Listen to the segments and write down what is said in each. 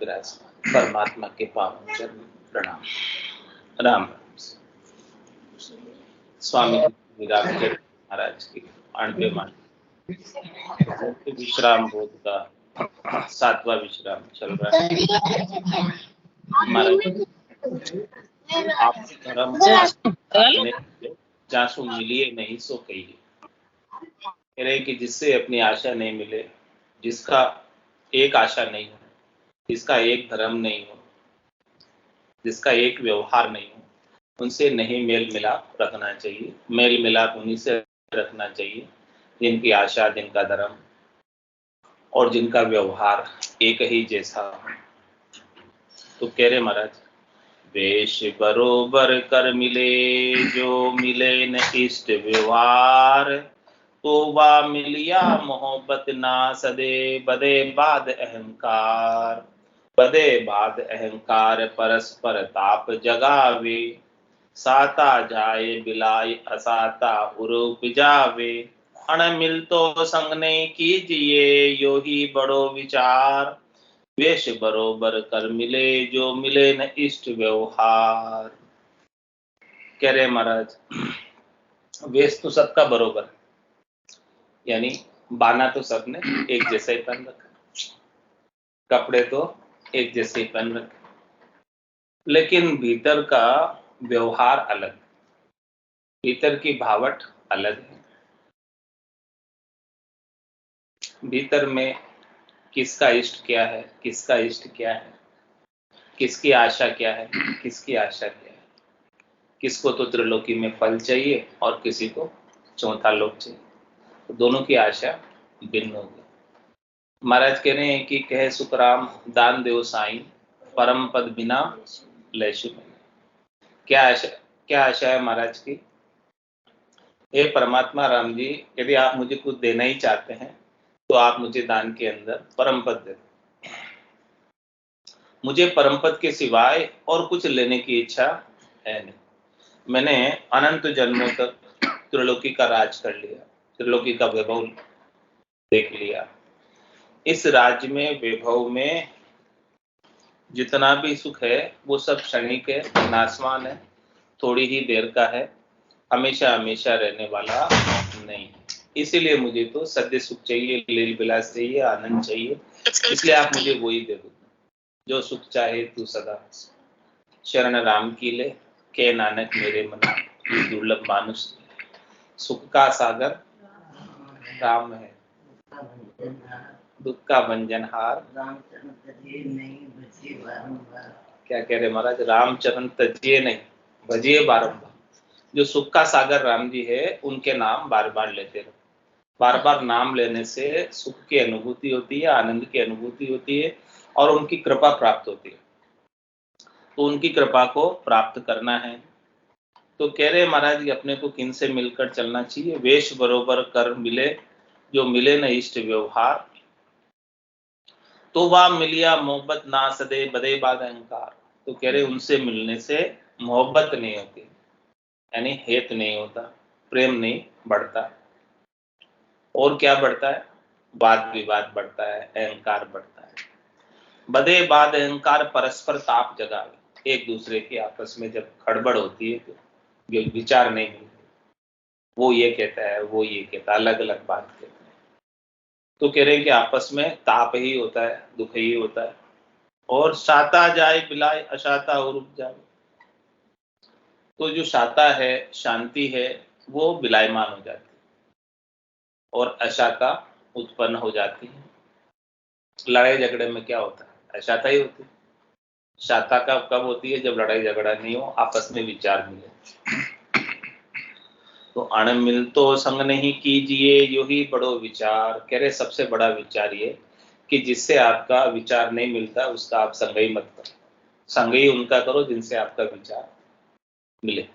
विराजमान परमात्मा के पावन चरण प्रणाम। राम राम। स्वामी रामचंद्र महाराज की 98 मान विश्राम बोध का 7वां विश्राम चल रहा है। महाराज आप धर्म जासू मिलिए नहीं सो कहिए, कह रहे कि जिससे अपनी आशा नहीं मिले, जिसका एक आशा नहीं हो, जिसका एक धर्म नहीं हो, जिसका एक व्यवहार नहीं हो, उनसे नहीं मेल मिलाप रखना चाहिए। मेल मिलाप उन्हीं से रखना चाहिए जिनकी आशा, जिनका धर्म और जिनका व्यवहार एक ही जैसा हो। तो कह रहे महाराज, वेश बरोबर कर मिले जो मिले न इष्ट व्यवहार, तो वा मिलिया मोहब्बत ना सदे बदे बाद अहंकार। बदे बाद अहंकार परस्पर ताप जगावे, साता जाए बिलाय असाता उरूप जावे। अण मिल तो संग नहीं कीजिए यो ही बड़ो विचार, वेश बरोबर कर मिले जो मिले न इष्ट व्यवहार। कह रहे महाराज, वेश तो सबका बरोबर, यानी बाना तो सबने एक जैसा ही पहन रखा, कपड़े तो एक जैसे ही पहन रखे, लेकिन भीतर का व्यवहार अलग, भीतर की भावट अलग है। भीतर में किसका इष्ट क्या है, किसका इष्ट क्या है, किसकी आशा क्या है, किसकी आशा क्या है। किसको तो त्रिलोकी में फल चाहिए और किसी को चौथा लोक चाहिए, तो दोनों की आशा भिन्न होगी। महाराज कह रहे हैं कि कहे सुखराम दान देव साईं, परम पद बिना लैशु। क्या आशा है महाराज की? हे परमात्मा राम जी, यदि आप मुझे कुछ देना ही चाहते हैं तो आप मुझे दान के अंदर परम पद दे दो। मुझे परम पद के सिवाय और कुछ लेने की इच्छा है नहीं। मैंने अनंत जन्मों तक त्रिलोकी का राज कर लिया, त्रिलोकी का वैभव देख लिया। इस राज्य में, वैभव में जितना भी सुख है वो सब क्षणिक है, नाशवान है, थोड़ी ही देर का है, हमेशा हमेशा रहने वाला नहीं। इसीलिए मुझे तो सद्य सुख चाहिए, लील विलास चाहिए, आनंद चाहिए। इसलिए आप मुझे वही दे दो जो सुख चाहे तू सदा। शरण राम की ले के नानक मेरे मना, ये दुर्लभ मानुष। सुख का सागर राम है, दुख का भंजनहार। क्या कह रहे महाराज? रामचरण तजिए नहीं, भजिए बारंबार। जो सुख का सागर राम जी है, उनके नाम बार बार लेते रहो। बार बार नाम लेने से सुख की अनुभूति होती है, आनंद की अनुभूति होती है और उनकी कृपा प्राप्त होती है। तो उनकी कृपा को प्राप्त करना है। तो कह रहे महाराज कि अपने को किन से मिलकर चलना चाहिए? वेश बरोबर कर मिले जो मिले न इष्ट व्यवहार, तो वह मिलिया मोहब्बत ना सदे बदे बाद अहंकार। तो कह रहे उनसे मिलने से मोहब्बत नहीं होती, यानी हेत नहीं होता, प्रेम नहीं बढ़ता। और क्या बढ़ता है? वाद विवाद बढ़ता है, अहंकार बढ़ता है। बदे बाद अहंकार परस्पर ताप जगावे। एक दूसरे के आपस में जब खड़बड़ होती है तो विचार नहीं मिलते, वो ये कहता है, वो ये कहता है, अलग अलग बात कहते हैं। तो कह रहे हैं कि आपस में ताप ही होता है, दुख ही होता है। और शाता जाए बिलाए अशाता और रुक जाए। तो जो शाता है, शांति है, वो विलायमान हो जाती है और अशाता उत्पन्न हो जाती है। लड़ाई झगड़े में क्या होता है? अशाता ही होती है। शाता का कब होती है? जब लड़ाई झगड़ा नहीं हो, आपस में विचार मिले। तो अण मिल तो संग नहीं कीजिए यो ही बड़ो विचार। कह रहे सबसे बड़ा विचार ये कि जिससे आपका विचार नहीं मिलता उसका आप संग ही मत करो, संग ही उनका करो जिनसे आपका विचार मिले।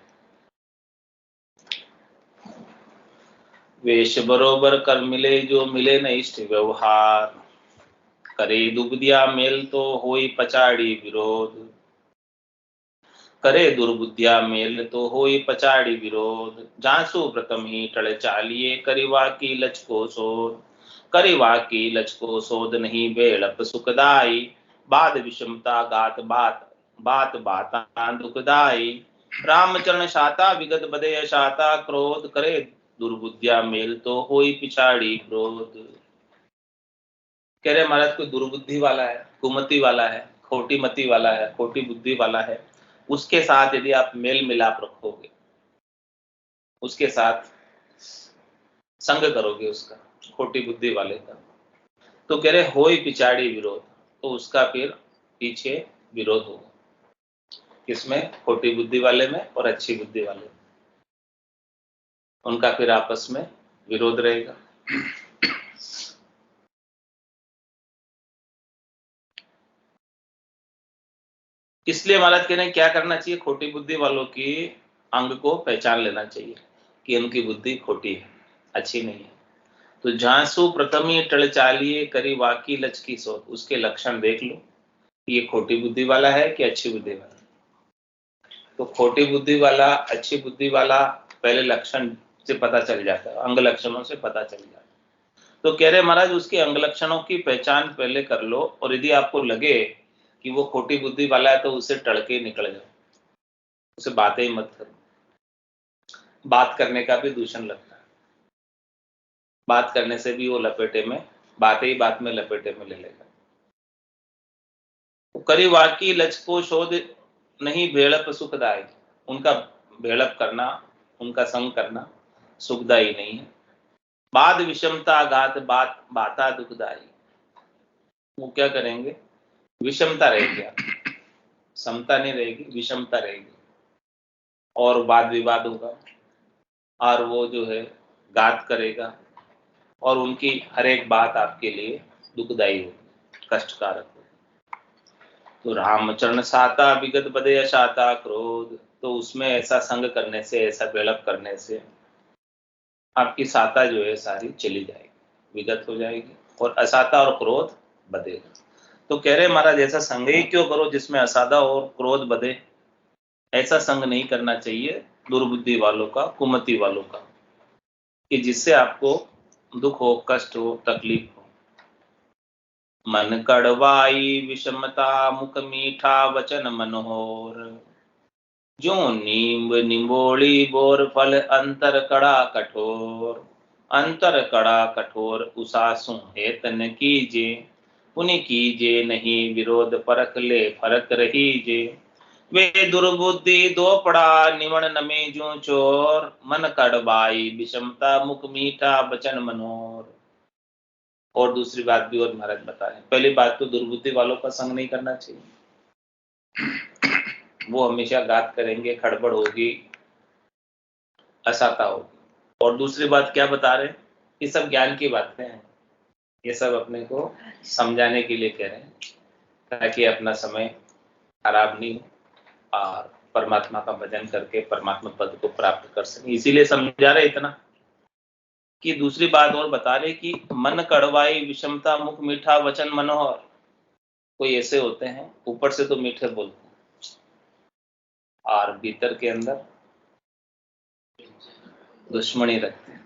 वेश बरोबर कर मिले जो मिले न इष्ट व्यवहार, करे दुबदिया मेल तो होई पचाड़ी विरोध। करे दुर्बुद्धिया मेल तो होई पचाड़ी विरोध। जासु प्रथम ही टल चालिए करिवा की लचको शोध। करिवा की लचको शोध नहीं बेड़प सुखदाई। बाद विषमता गात बात बात बाता दुखदाई। रामचरण शाता विगत बदे शाता क्रोध करे दुर्बुद्धिया मेल तो होई पिछाड़ी क्रोध। कह रहे महाराज कोई दुर्बुद्धि वाला है, कुमति वाला है, खोटी मति वाला है, खोटी बुद्धि वाला है, उसके साथ यदि आप मेल मिलाप रखोगे, उसके साथ संग करोगे उसका, खोटी बुद्धि वाले का, तो कह रहे होई पिछाड़ी विरोध, तो उसका फिर पीछे विरोध होगा। किसमें? खोटी बुद्धि वाले में और अच्छी बुद्धि वाले में, उनका फिर आपस में विरोध रहेगा। इसलिए महाराज कह रहे हैं क्या करना चाहिए, खोटी बुद्धि वालों की अंग को पहचान लेना चाहिए कि उनकी बुद्धि खोटी है, अच्छी नहीं है। तो झांसू प्रथमी टल चालिए करी वाकी लचकी सोच, उसके लक्षण देख लो ये खोटी बुद्धि वाला है कि अच्छी बुद्धि वाला। तो खोटी बुद्धि वाला, अच्छी बुद्धि वाला पहले लक्षण से पता चल जाता है, अंग लक्षणों से पता चल जाता है। तो कह रहे महाराज उसके अंग लक्षणों की पहचान पहले कर लो, और यदि आपको लगे कि वो खोटी बुद्धि वाला है तो उसे टड़के निकल जाओ, उसे बातें ही मत करो। बात करने का भी दूषण लगता है, बात करने से भी वो लपेटे में, बातें ही बात में लपेटे में ले लेगा। तो करी वाकी लचको शोध नहीं भेड़प सुखदायी, उनका भेड़प करना, उनका संग करना सुखदायी नहीं है। बाद विषमता घात बात बाता दुखदायी, वो क्या करेंगे, विषमता रहेगी, समता नहीं रहेगी, विषमता रहेगी, और वाद विवाद होगा, और वो जो है घात करेगा, और उनकी हर एक बात आपके लिए दुखदायी होगी, कष्टकारक होगी। तो रामचरण साता विगत बदय शाता क्रोध, तो उसमें ऐसा संग करने से, ऐसा बेड़प करने से आपकी साता जो है सारी चली जाएगी, विगत हो जाएगी, और असाता और क्रोध बधेगा। तो कह रहे महाराज ऐसा संग ही क्यों करो जिसमें असादा और क्रोध बधे, ऐसा संग नहीं करना चाहिए दुर्बुद्धि वालों का, कुमति वालों का, कि जिससे आपको दुख हो, कष्ट हो, तकलीफ हो। मन कड़वाई विषमता मुख मीठा वचन मनोहर, जो नींब निम्बोली बोर फल अंतर कड़ा कठोर। अंतर कड़ा कठोर उसासु हेतन कीजे, पुनि कीजे नहीं विरोध परख ले फरक रहीजे। वे दुर्बुद्धि दो पड़ा निमण नमे जो चोर, मन कड़वाई विषमता मुख मीठा वचन मनोहर। और दूसरी बात भी और महाराज बता रहे हैं। पहली बात तो दुर्बुद्धि वालों का संग नहीं करना चाहिए, वो हमेशा घात करेंगे, खड़बड़ होगी, असाता होगी। और दूसरी बात क्या बता रहे हैं, ये सब ज्ञान की बातें हैं, ये सब अपने को समझाने के लिए कह रहे हैं, ताकि अपना समय खराब नहीं हो और परमात्मा का भजन करके परमात्मा पद को प्राप्त कर सके। इसीलिए समझा रहे इतना। कि दूसरी बात और बता रहे कि मन कड़वाई विषमता मुख मीठा वचन मनोहर, कोई ऐसे होते हैं ऊपर से तो मीठे बोलते हैं और भीतर के अंदर दुश्मनी रखते हैं,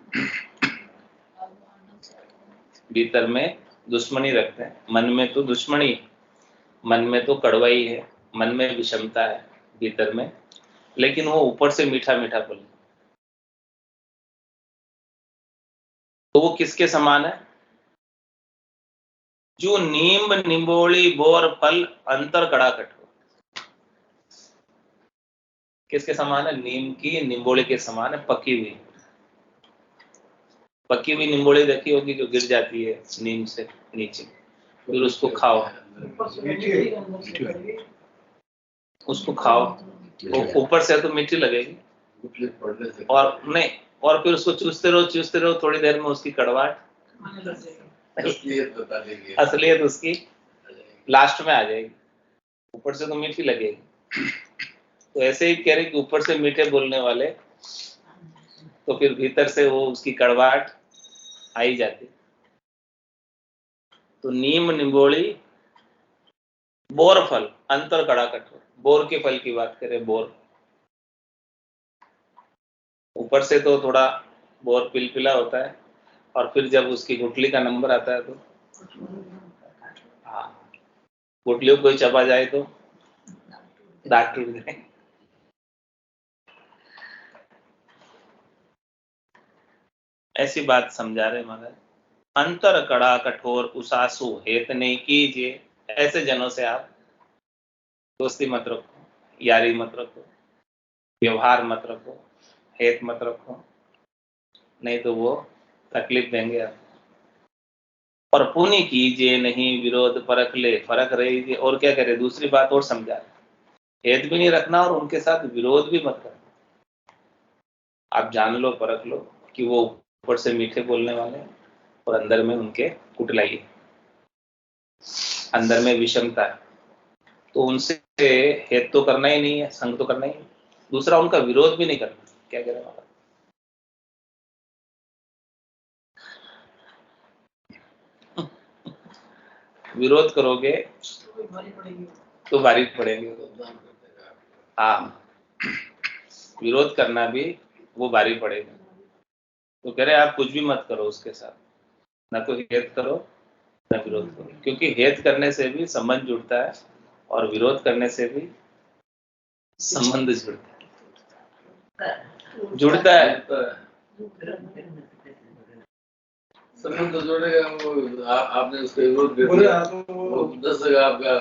भीतर में दुश्मनी रखते हैं। मन में तो दुश्मनी, मन में तो कड़वाई है, मन में विषमता है भीतर में, लेकिन वो ऊपर से मीठा मीठा बोलते। तो वो किसके समान है, जो नींब निम्बोली बोर फल अंतर कड़ा कठोर, किसके समान है, नीम की निम्बोली के समान है, पकी हुई। पकी हुई निम्बोली देखी होगी जो गिर जाती है नीम से नीचे, फिर उसको खाओ, उसको खाओ, वो ऊपर से तो मीठी लगेगी, और नहीं, और फिर उसको चूसते रहो, थोड़ी देर में उसकी कड़वाहट, असलियत उसकी लास्ट में आ जाएगी। ऊपर से तो मीठी लगेगी। तो ऐसे ही कह रहे कि ऊपर से मीठे बोलने वाले, तो फिर भीतर से वो उसकी कड़वाहट आ ही जाती। तो नीम निम्बोली बोर फल अंतर कड़ा कठोर, बोर के फल की बात करें, बोर ऊपर से तो थोड़ा बोर पिलपिला होता है, और फिर जब उसकी गुठली का नंबर आता है तो हाँ, पोटलियों को कोई चबा जाए तो दांत टूट जाए। ऐसी बात समझा रहे महाराज। अंतर कड़ा कठोर उसासु हेत नहीं कीजिए, ऐसे जनों से आप दोस्ती मत रखो, यारी मत रखो, व्यवहार मत रखो, हेत मत रखो, नहीं तो वो तकलीफ देंगे आप। और पुण्य कीजिए नहीं विरोध परख ले, फरक रही। और क्या करे, दूसरी बात और समझा, हेत भी नहीं रखना और उनके साथ विरोध भी मत करना। आप जान लो, परख लो कि वो ऊपर से मीठे बोलने वाले हैं और अंदर में उनके कुटलाई है, अंदर में विषमता है, तो उनसे हेत तो करना ही नहीं है, संग तो करना ही नहीं। दूसरा, उनका विरोध भी नहीं करना। क्या कह रहे हैं, विरोध करोगे तो भारी पड़ेंगे। हाँ, विरोध करना भी वो भारी पड़ेगा। तो कह रहे आप कुछ भी मत करो उसके साथ, ना तो हेत करो ना विरोध करो, क्योंकि हेत करने से भी संबंध जुड़ता है और विरोध करने से भी संबंध जुड़ता है। संबंध तो जोड़ेगा वो। आपने उसका विरोध कर दिया, वो 10 जगह आपका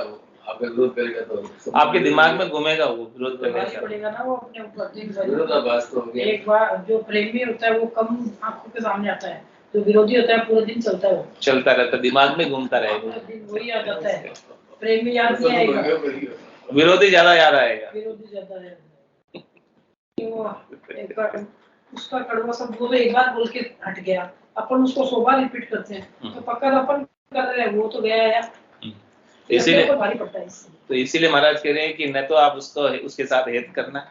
विरोध करेगा तो आपके दिमाग में घूमेगा वो विरोध करने का पड़ेगा ना, वो अपने ऊपर विरोधाभास तो हो गया। एक बार जो प्रेमी होता है वो कम आंखों के सामने आता है, जो विरोधी होता है पूरे दिन चलता है, वो चलता रहता, दिमाग में घूमता रहेगा, वही याद आता है। प्रेमी याद नहीं आएगा, विरोधी ज्यादा याद आएगा। विरोधी ज्यादा है। वो एक बार उसका कड़वा शब्द वो तो एक बार बोल के हट गया, अपन उसको 100 बार रिपीट करते हैं तो पक्का अपन कर रहे हैं, वो तो गया यार। इसीलिए भारी पड़ता है। तो इसीलिए महाराज कह रहे हैं कि न तो आप उसको उसके साथ हेत करना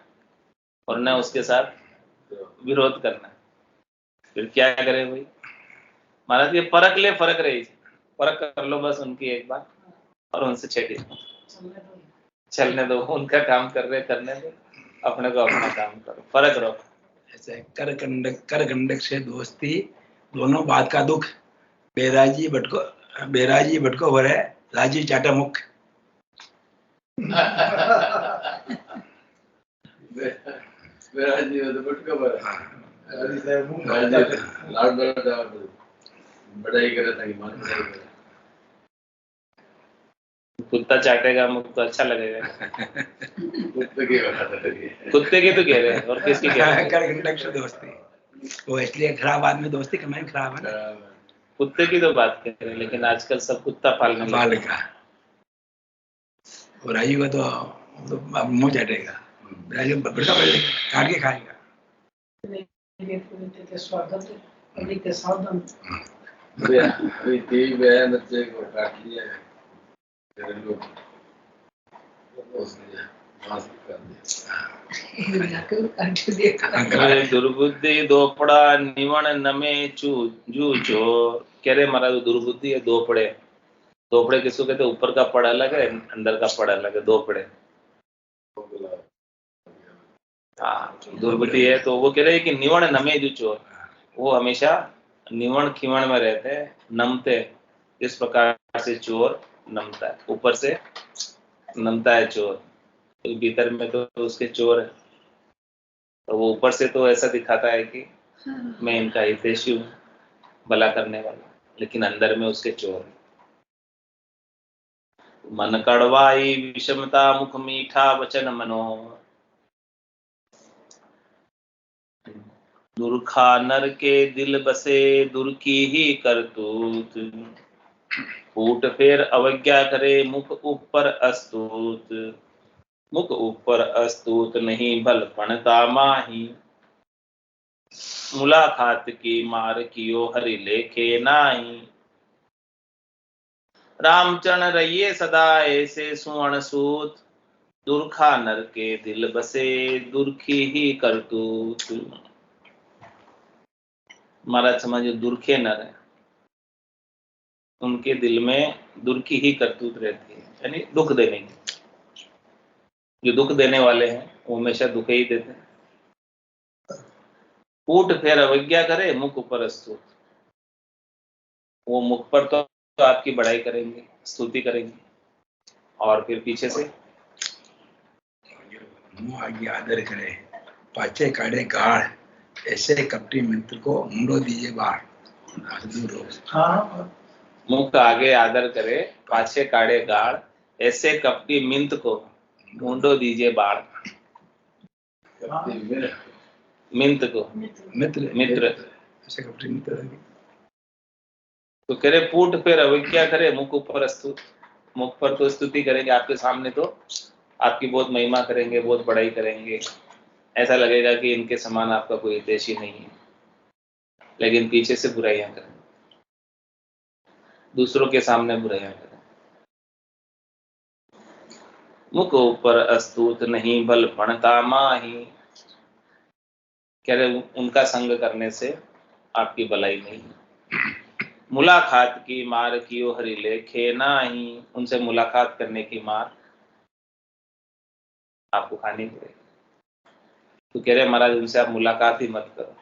और न उसके साथ विरोध करना। फिर क्या करे भाई महाराज, ये परख ले, फर्क रही, फर्क कर लो बस उनकी एक बार और उनसे छेड़िए, चलने दो, उनका काम कर रहे करने दो, अपने को अपना काम करो, फर्क रहो। ऐसे कर गंडक से दोस्ती, दोनों बात का दुख, बेराजी भटको भरे, राजी चाटा मुख। बेराजी भटको भरे, लाड बढ़ाई करे ताकि मान बढ़ाई करे। कुत्ता चाटेगा मुख तो अच्छा लगेगा। कुत्ते की बात है, कुत्ते की तो कह रहे हैं और किसकी कह रहे हैं? कर गंडक से दोस्ती, वो इसलिए खराब आदमी दोस्ती करना भी खराब है ना। कुत्ते की तो बात कर रहे हैं, लेकिन आजकल सब कुत्ता पालने पाल का और राजू का तो मुंह चाटेगा, राजू बड़का काट के खाएगा। स्वागत है, सावधान। अभी टीवी में बच्चे को काट लिया है, तेरे लोग उसने मास्क कर दिया। दुर्बुद्धि दोपड़ा निवण नमे जूझो। कह रहे महाराज दुर्बुद्धि है दोपड़े। दोपड़े किसको कहते हैं? ऊपर का पड़ अलग है, अंदर का पड़ अलग है, दोपड़े। हाँ, दुर्बुद्धि है तो वो कह रहे हैं कि निवण नमे जूझो, वो हमेशा निवण खिवण में रहते हैं, नमते, इस प्रकार से चोर नमता है, ऊपर से नमता है चोर, तो भीतर में तो उसके चोर है, तो वो ऊपर से तो ऐसा दिखाता है कि मैं इनका हितैषी हूँ, भला करने वाला, लेकिन अंदर में उसके चोर है। मन कड़वाई विषमता मुख मीठा वचन मनोहर, दुर्खा नर के दिल बसे दुर की ही करतूत, फूट फेर अवज्ञा करे मुख ऊपर अस्तूत, मुख ऊपर अस्तूत नहीं भलपन तामाही, मुलाकात की मार कियो हरि लेखे नाही, रामचरण रहिए सदा ऐसे सुवर्ण सूत, दुर्खा नर के दिल बसे दुर्खी ही करतूत। महाराज समझो, दुर्खे नर है, उनके दिल में दुर्खी ही करतूत रहती है, यानी दुख देने की। जो दुख देने वाले हैं वो हमेशा दुख ही देते हैं। फूट फेर अवज्ञा करे मुख ऊपर अस्तुत, वो मुख पर तो आपकी बड़ाई करेंगे, स्तुति करेंगे, और फिर पीछे से मुंह आगे आदर करे, पाछे काढ़े गाढ़, ऐसे कपटी मित्र को मुंडो दीजिए बाढ़। दूर हो। हाँ मुख आगे आदर करे, पाछे काढ़े गाढ़, ऐसे कपटी मिंत को मुंडो दीजिए बाढ़। मिंत को मित्र मित्र। ऐसे कपटी मित्र। तो कह रहे पूट फिर अवज्ञा करे, मुख ऊपर स्तुत। मुख पर तो स्तुति करेंगे, आपके सामने तो आपकी बहुत महिमा करेंगे, बहुत बड़ाई करेंगे, ऐसा लगेगा कि इनके समान आपका कोई हितैषी नहीं है, लेकिन पीछे से बुराइयां करें, दूसरों के सामने बुराइयां करें। मुख ऊपर अस्तुत नहीं, बल भणता माही। कह रहे उनका संग करने से आपकी भलाई नहीं। मुलाकात की मार कियो हरि लेखे नाही। उनसे मुलाकात करने की मार आपको खानी पड़ेगी। तो कह रहे महाराज उनसे आप मुलाकात ही मत करो।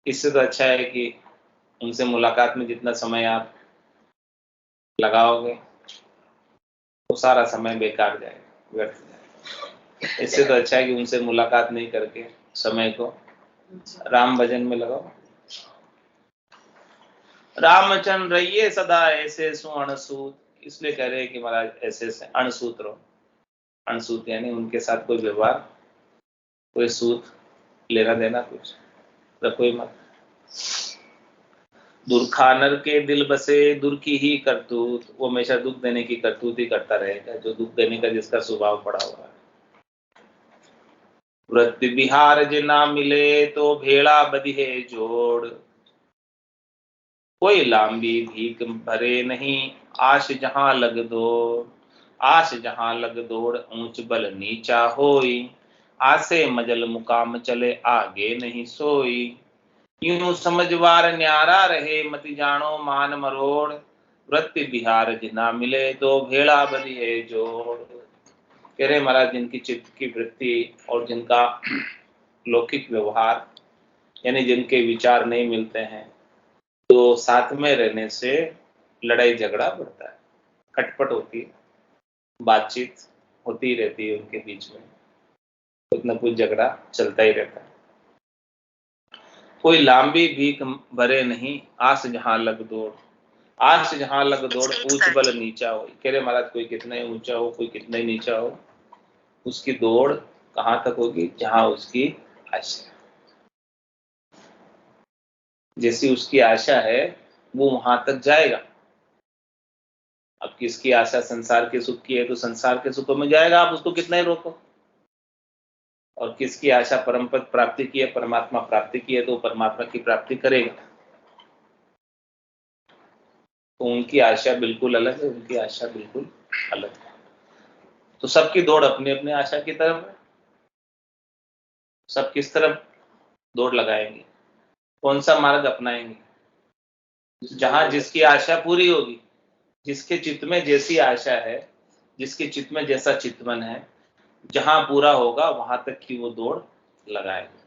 इससे तो अच्छा है कि उनसे मुलाकात में जितना समय आप लगाओगे वो सारा समय बेकार जाएगा, व्यर्थ जाएगा। इससे तो अच्छा है कि उनसे मुलाकात नहीं करके समय को राम भजन में लगाओ। रामचंद्र रहिए सदा ऐसे सु अणसूत। इसलिए कह रहे हैं कि महाराज ऐसे से अणसूत रहो। अणसूत यानी उनके साथ कोई व्यवहार, कोई सूत लेना देना कुछ रखो ही मत। दुर्खानर के दिल बसे दुर की ही करतूत। वो हमेशा दुख देने की करतूत ही करता रहेगा, जो दुख देने का जिसका स्वभाव पड़ा हुआ है। व्रत बिहार जिना मिले तो भेड़ा बधिये जोड़। कोई लांबी भीख भरे नहीं, आश जहां लग दौड़। आश जहां लग दौड़ ऊंच बल नीचा होई। आसे मजल मुकाम चले आगे नहीं सोई। यूं समझवार न्यारा रहे मति जानो मान मरोड़। वृत्ति बिहार जिना मिले तो भेड़ा बधिये जोड़। कह रहे महाराज जिनकी चित्त की वृत्ति और जिनका लौकिक व्यवहार यानी जिनके विचार नहीं मिलते हैं, तो साथ में रहने से लड़ाई झगड़ा बढ़ता है, खटपट होती है, बातचीत होती ही रहती है उनके बीच में, कुछ न कुछ झगड़ा चलता ही रहता है। कोई लांबी भीख भरे नहीं, आस जहां लग दौड़। आस जहां लग दौड़ ऊंच बल नीचा हो। कह रहे महाराज कोई कितना ही ऊंचा हो, कोई कितना ही नीचा हो, उसकी दौड़ कहां तक होगी? जहां उसकी आशा, जैसी उसकी आशा है वो वहां तक जाएगा। अब किसकी आशा संसार के सुख की है तो संसार के सुखों में जाएगा, आप उसको कितना ही रोको। और किसकी आशा परम पद प्राप्ति की है, परमात्मा प्राप्ति की है, तो परमात्मा की प्राप्ति करेगा। तो उनकी आशा बिल्कुल अलग है, उनकी आशा बिल्कुल अलग है। तो सबकी दौड़ अपने अपने आशा की तरफ है। सब किस तरफ दौड़ लगाएंगे, कौन सा मार्ग अपनाएंगे? जहां जिसकी आशा पूरी होगी, जिसके चित्त में जैसी आशा है, जिसके चित्त में जैसा चितवन है, जहां पूरा होगा वहां तक की वो दौड़ लगाएगा,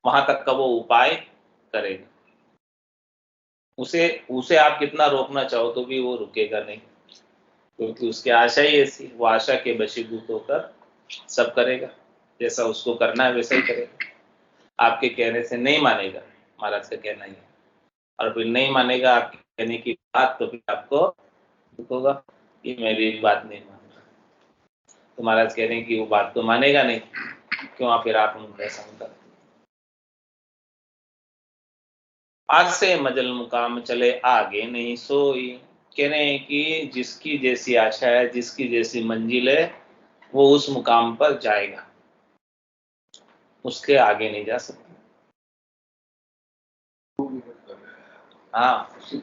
वहां तक का वो उपाय करेगा। उसे आप कितना रोकना चाहो तो भी वो रुकेगा नहीं, क्योंकि उसकी आशा ही ऐसी, वो आशा के वशीभूत होकर सब करेगा, जैसा उसको करना है वैसा ही करेगा। आपके कहने से नहीं मानेगा, महाराज का कहना ही है, और फिर नहीं मानेगा आपके कहने की बात, तो फिर आपको दुख होगा, ये मेरी बात नहीं मान रहा। तो महाराज कह रहे हैं कि वो बात तो मानेगा नहीं, क्यों फिर आप उनका संग करते? आज से मजल मुकाम चले आगे नहीं सोई। कह रहे हैं कि जिसकी जैसी आशा है, जिसकी जैसी मंजिल है, वो उस मुकाम पर जाएगा, उसके आगे नहीं जा सकता। हाँ, उसकी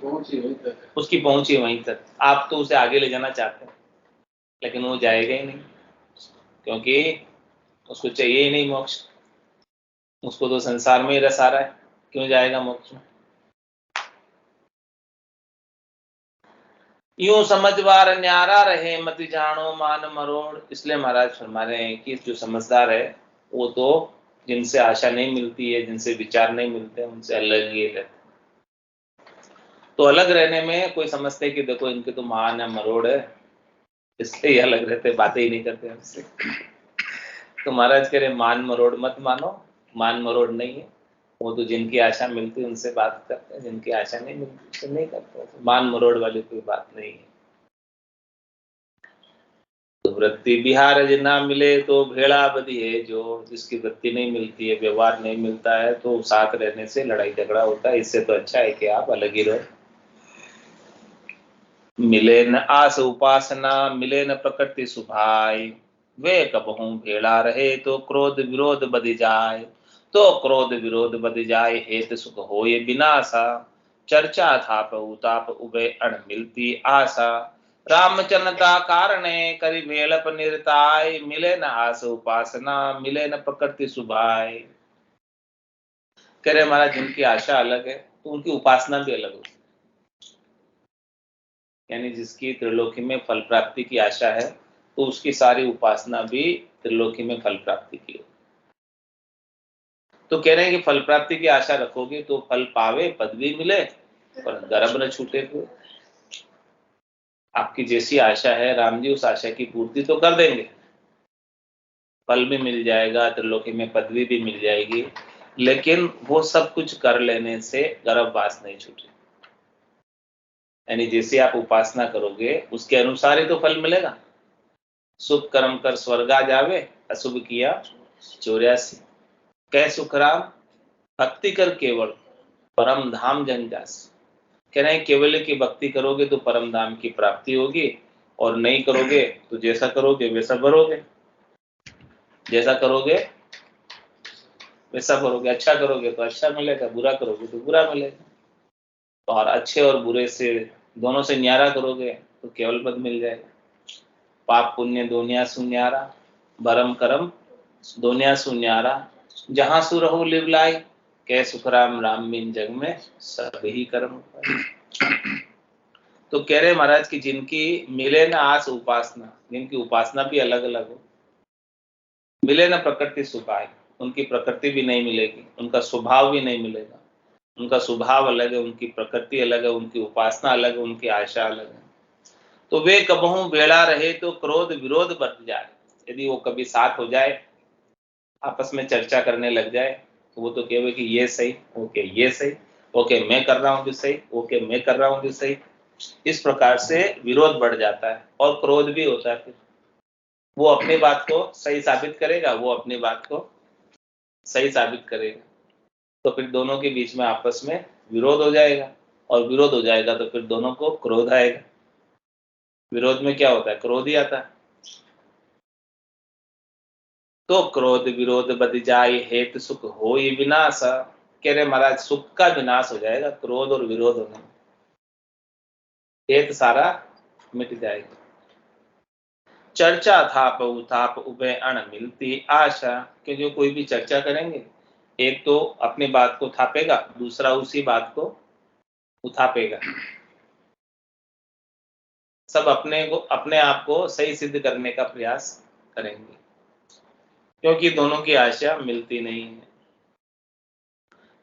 पहुंच ही वहीं तक। आप तो उसे आगे ले जाना चाहते हैं, लेकिन वो जाएगा ही नहीं, क्योंकि उसको चाहिए ही नहीं मोक्ष। उसको तो संसार में ही रस आ रहा है, क्यों जाएगा मोक्ष में? यूं समझवार न्यारा रहे मति जानो मान मरोड़। इसलिए महाराज फरमा रहे हैं कि जो समझदार है वो तो जिनसे आशा नहीं मिलती है, जिनसे विचार नहीं मिलते, उनसे अलग ही रहते। तो अलग रहने में कोई समझते कि देखो इनके तो मान है, मरोड़ है, इसलिए ये अलग रहते, बातें ही नहीं करते हमसे। तो महाराज कह रहे मान मरोड़ मत मानो, मान मरोड़ नहीं है, वो तो जिनकी आशा मिलती है उनसे बात करते हैं, जिनकी आशा नहीं मिलती तो नहीं करते। मान मरोड़ वाली कोई बात नहीं है। तो वृत्ति बिहार ना मिले तो भेड़ा बदी है, जो जिसकी वृत्ति नहीं मिलती है, व्यवहार नहीं मिलता है, तो साथ रहने से लड़ाई झगड़ा होता है। इससे तो अच्छा है कि आप अलग ही रहो। मिले न आस उपासना, मिले न प्रकृति सुभाई, वे कबहू भेड़ा रहे तो क्रोध विरोध बदि जाए। तो क्रोध विरोध बदि जाए, हेत सुख होए विनाशा, चर्चा थाप उताप उभय अण मिलती आशा। रामचंद्रता कारणे करि भेड़प निरताय, मिले न आस उपासना, मिले न प्रकृति सुभाय। कह रहे महाराज जिनकी आशा अलग है तो उनकी उपासना भी अलग होगी। यानी जिसकी त्रिलोकी में फल प्राप्ति की आशा है तो उसकी सारी उपासना भी त्रिलोकी में फल प्राप्ति की हो। तो कह रहे हैं कि फल प्राप्ति की आशा रखोगे तो फल पावे, पदवी मिले, पर गर्भ न छूटे। हुए आपकी जैसी आशा है, राम जी उस आशा की पूर्ति तो कर देंगे, फल भी मिल जाएगा, त्रिलोकी में पदवी भी मिल जाएगी, लेकिन वो सब कुछ कर लेने से गर्भवास नहीं छूटे। यानी जैसे आप उपासना करोगे उसके अनुसार ही तो फल मिलेगा। शुभ कर्म कर स्वर्गा जावे, अशुभ किया 84। कह सुखराम भक्ति कर केवल, परम धाम जन जास। कह रहे हैं केवल की भक्ति करोगे तो परम धाम की प्राप्ति होगी, और नहीं करोगे तो जैसा करोगे वैसा भरोगे, जैसा करोगे वैसा भरोगे। अच्छा करोगे तो अच्छा मिलेगा, बुरा करोगे तो बुरा मिलेगा। और अच्छे और बुरे से दोनों से न्यारा करोगे तो केवल पद मिल जाएगा। पाप पुण्य दोनिया सुन्यारा, भरम करम दोनिया सुन्यारा, जहां सु रहो लिव लाई, कह सुखराम राम बिन जग में सब ही कर्म। तो कह रहे महाराज कि जिनकी मिले न आस उपासना, जिनकी उपासना भी अलग अलग हो, मिले न प्रकृति सुभाय, उनकी प्रकृति भी नहीं मिलेगी, उनका स्वभाव भी नहीं मिलेगा। उनका स्वभाव अलग है, उनकी प्रकृति अलग है, उनकी उपासना अलग है, उनकी आशा अलग है। तो वे कबहू भेड़ा रहे तो क्रोध विरोध बढ़ जाए। यदि वो कभी साथ हो जाए, आपस में चर्चा करने लग जाए, तो वो तो कहे कि ये सही, ओके ये सही, ओके मैं कर रहा हूं जो सही, ओके मैं कर रहा हूं जो सही। इस प्रकार से विरोध बढ़ जाता है और क्रोध भी होता है। फिर वो अपनी बात को सही साबित करेगा, वो अपनी बात को सही साबित करेगा, तो फिर दोनों के बीच में आपस में विरोध हो जाएगा, और विरोध हो जाएगा तो फिर दोनों को क्रोध आएगा। विरोध में क्या होता है? क्रोध ही आता है। तो क्रोध विरोध बद जाए, हेतु सुख हो ही विनाश। कह रहे महाराज सुख का विनाश हो जाएगा क्रोध और विरोध होने में, हेतु सारा मिट जाएगा। चर्चा थाप उताप उभय अण मिलती आशा, क्योंकि कोई भी चर्चा करेंगे, एक तो अपनी बात को थापेगा, दूसरा उसी बात को उठापेगा। सब अपने आप को सही सिद्ध करने का प्रयास करेंगे, क्योंकि दोनों की आशा मिलती नहीं है।